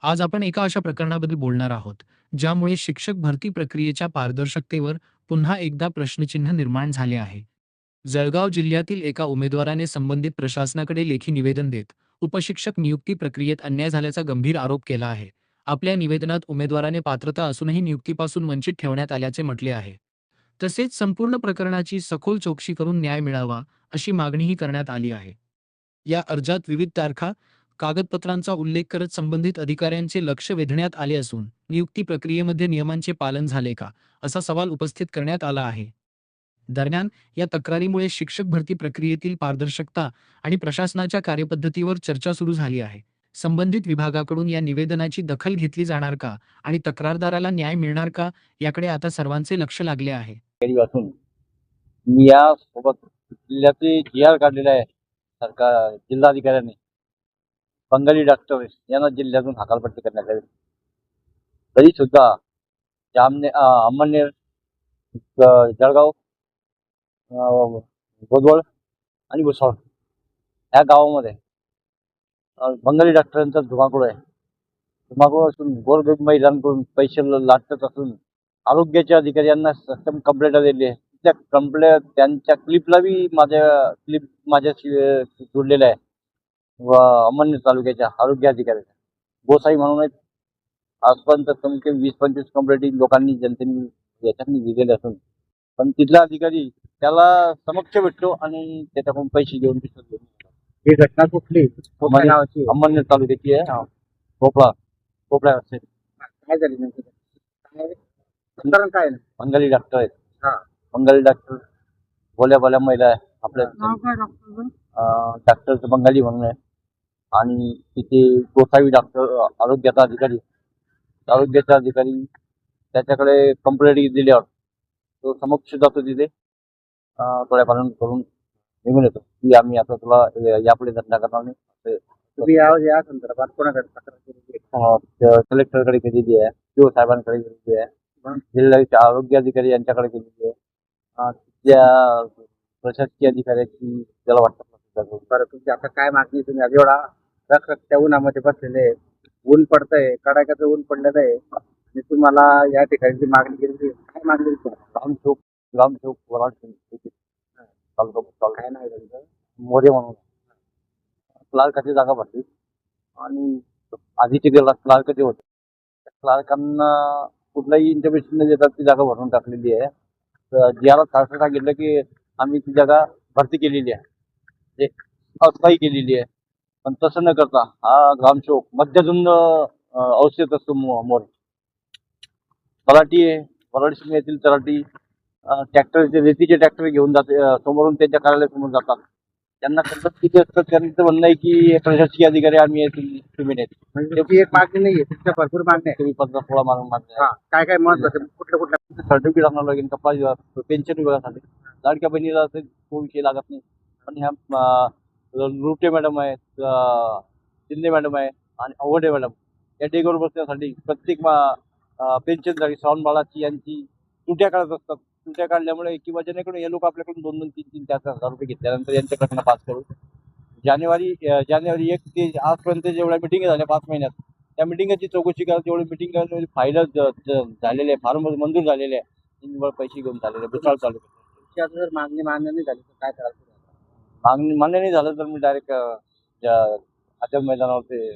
आज आपण एका अशा प्रकरणाबद्दल बोलणार आहोत, ज्यामुळे शिक्षक भरती प्रक्रियेच्या पारदर्शकतेवर पुन्हा एकदा प्रश्नचिन्ह निर्माण झाले आहे. जळगाव जिल्ह्यातील एका उमेदवाराने संबंधित प्रशासनाकडे लेखी निवेदन देत उपशिक्षक नियुक्ती प्रक्रियेत अन्याय झाल्याचा गंभीर आरोप केला आहे. आपल्या निवेदनात उमेदवाराने पात्रता असूनही नियुक्तीपासून वंचित ठेवण्यात आल्याचे म्हटले आहे. तसेच संपूर्ण प्रकरणाची सखोल चौकशी करून न्याय मिळावा, अशी मागणीही करण्यात आली आहे. या अर्जात विविध तारखा, कागदपत्रांचा उल्लेख करत संबंधित अधिकाऱ्यांचे लक्ष वेधण्यात आले असून, नियुक्ती प्रक्रियेमध्ये नियमांचे पालन झाले का, असा सवाल उपस्थित करण्यात आला आहे. दरम्यान, या तक्रारीमुळे शिक्षक भरती प्रक्रियेतील पारदर्शकता आणि प्रशासनाच्या कार्यपद्धतीवर चर्चा सुरू झाली आहे. संबंधित विभागाकडून या निवेदनाची दखल घेतली जाणार का आणि तक्रारदाराला न्याय मिळणार का, याकडे आता सर्वांचे लक्ष लागले आहे. वाचून मी यासोबत जिल्ह्याचे जी.आर. काढलेला आहे सरकार जिल्हाधिकाऱ्यांनी. बंगाली डॉक्टर यांना जिल्ह्यातून हकालपट्टी करण्यात आली. तरी सुद्धा अंमळनेर, जळगाव, गोदवळ आणि भुसावळ या गावामध्ये बंगाली डॉक्टरांचा धुमाकूळ आहे. धुमाकूळ असून गोरगरीब महिलांकडून पैसे लाटत असून आरोग्याचे अधिकारी यांना सक्षम कंप्लेंट दिली आहे. त्या कंप्लेंट त्यांच्या क्लिपला बी माझ्याशी जोडलेल्या आहे. व अंमळनेर तालुक्याच्या आरोग्य अधिकाऱ्याच्या गोसाई म्हणून आहेत. आजपर्यंत कमी कमी 20-25 कंप्लेंटी लोकांनी जनतेने याच्यातनी दिलेले असून पण तिथला अधिकारी त्याला समक्ष भेटतो आणि त्याच्याकडून पैसे घेऊन पिसवतो. ही घटना कुठली गावाची अंमळनेर तालुक्याची आहे. खोपळा असेल. काय झाली नेमकी? प्रकरण काय आहे? बंगाली डॉक्टर आहेत. हा. बंगाली डॉक्टर भोल्या महिला आहे. आपल्या नाव काय डॉक्टरचं? डॉक्टरचं बंगाली म्हणून आहे. आणि तिथे गोसावी डॉक्टर आरोग्याचा अधिकारी त्याच्याकडे कंप्लेंट दिल्यावर तो समक्ष जातो तिथे थोड्या पालन करून निघून येतो की आम्ही आता तुला यापुढे धंदा करणार नाही. तुम्ही या संदर्भात कोणाकडे तक्रार केली आहे? कलेक्टरकडे केलेली आहे, पीओ साहेबांकडे केलेली आहे, जिल्ह्याचे आरोग्य अधिकारी यांच्याकडे केलेली आहे. त्या प्रशासकीय अधिकाऱ्याची त्याला वाटतं. बरं, तुमची आता काय मागणी? तुम्ही आज एवढा रखरखत्या उन्हामध्ये बसलेले, ऊन पडतंय, कडाक्याचं ऊन पडलेलं आहे आणि तुम्हाला या ठिकाणी मागणी केली, काय मागणी? ग्रामसेवक वराड काय नाही त्यांचं? मोरे म्हणून क्लार्काची जागा भरली आणि आधीचे क्लार्क जे होते त्या क्लार्कांना कुठलाही इन्फॉर्मेशन न देता ती जागा भरून टाकलेली आहे. तर ज्याला सारखं सांगितलं की आम्ही ती जागा भरती केलेली आहे, म्हणजे अस्थायी केलेली आहे. पण तसं न करता हा ग्रामसेवक मध्यधुंद अवस्थेत असतो. मोरे तलाठी आहे, वराड येथील तलाठी ट्रॅक्टरचे रेतीचे ट्रॅक्टर घेऊन जाते, समोरून त्यांच्या कार्यालयासमोर जातात. त्यांना किती असतं त्यांचं म्हणणं आहे की प्रशासकीय अधिकारी आम्ही तुम्ही नाही. म्हणजे ती एक मागणी नाहीये, तिथल्या भरपूर मागण्या आहेत. तुम्ही 15-16 मारून मागण्या. काय काय महत्वाचं? कुठल्या सर्टिफिकेट आणावं लागेल, कपाल पेन्शन विभागासाठी, लाडक्या बहिणीला तो विषय लागत नाही. पण ह्या रुटे मॅडम आहेत, शिंदे मॅडम आहे आणि अवघडे मॅडम या डेगवर बसण्यासाठी प्रत्येक पेन्शनसाठी श्रावण बाळाची यांची तुट्या काढत असतात. तुट्या काढल्यामुळे किंवा जेणेकरून हे लोक आपल्याकडून 2-2, 3-3, 4-4 रुपये घेतल्यानंतर यांच्याकडनं पास करून जानेवारी 1 ते आजपर्यंत जेवढ्या मिटिंग झाल्या 5 महिन्यात, त्या मिटिंगची चौकशी करा. जेवढे मिटिंग फायदा झालेले आहे, फार्म मंजूर झालेले आहे, पैसे घेऊन चाललेले भुसावळ तालुक्यात. जर मागणी मान्य नाही झाली तर काय करायचं? मागणी मान्य नाही झालं तर मी डायरेक्ट आजच्या मैदानावर ते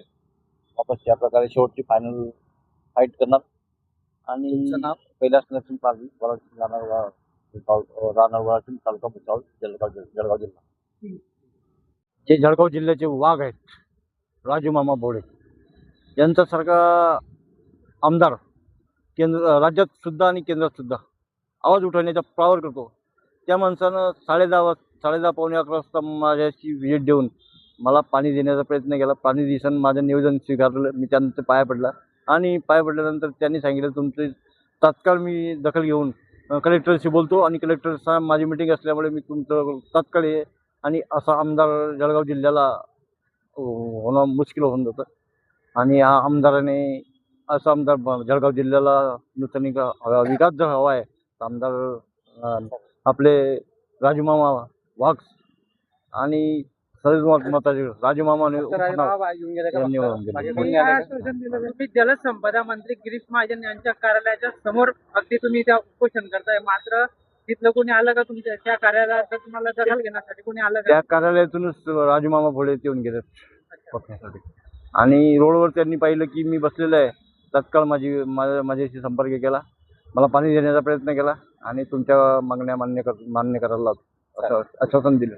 वापस त्या प्रकारे शेवटची फायनल फाईट करणार. आणि कैलास नरसिंह पारवी, राहणार वराड तालुका भुसावळ, जळगाव जिल्हा. जे जळगाव जिल्ह्याचे वाघ आहेत राजू मामा बोडे यांच्यासारखा आमदार राज्यात सुद्धा आणि केंद्रात सुद्धा आवाज उठवण्याचा पावर करतो. त्या माणसानं 10:30 पावणे 11 वाजता माझ्याशी व्हिजिट देऊन मला पाणी देण्याचा प्रयत्न केला. पाणी दिवसानं माझं निवेदन स्वीकारलं. मी त्यांचं पाया पडला आणि पाया पडल्यानंतर त्यांनी सांगितलं तुमचे तात्काळ मी दखल घेऊन कलेक्टरशी बोलतो आणि कलेक्टर माझी मिटिंग असल्यामुळे मी तुमचं तात्काळ आहे. आणि असा आमदार जळगाव जिल्ह्याला होणं मुश्किल होऊन जातं. आणि हा आमदाराने असा आमदार जळगाव जिल्ह्याला नूतनीक विकास जर हवा आहे तर आमदार आपले राजूमामा वाघ आणि सर्व मताचे राजू मामा आणि फक्त राजीनामा येऊन गेले का यांनी फक्त? येऊन गेले. बाकी कोणी आलं का? तुम्ही जलसंपदा मंत्री गिरीश महाजन यांच्या कार्यालयाच्या समोर अगदी तुम्ही त्या उपोषण करताय, मात्र तिथलं कोणी आलं का तुमच्या त्या कार्यालयात तुम्हाला दखल घेण्यासाठी कोणी आलं का? त्या कार्यालयातूनच राजू मामा भोळे येऊन गेले बघण्यासाठी. आणि रोडवर त्यांनी पाहिलं की मी बसलेलो आहे, तत्काळ माझ्याशी संपर्क केला, मला पाणी देण्याचा प्रयत्न केला आणि तुमच्या मागण्या मान्य करायला असं आश्वासन दिलं.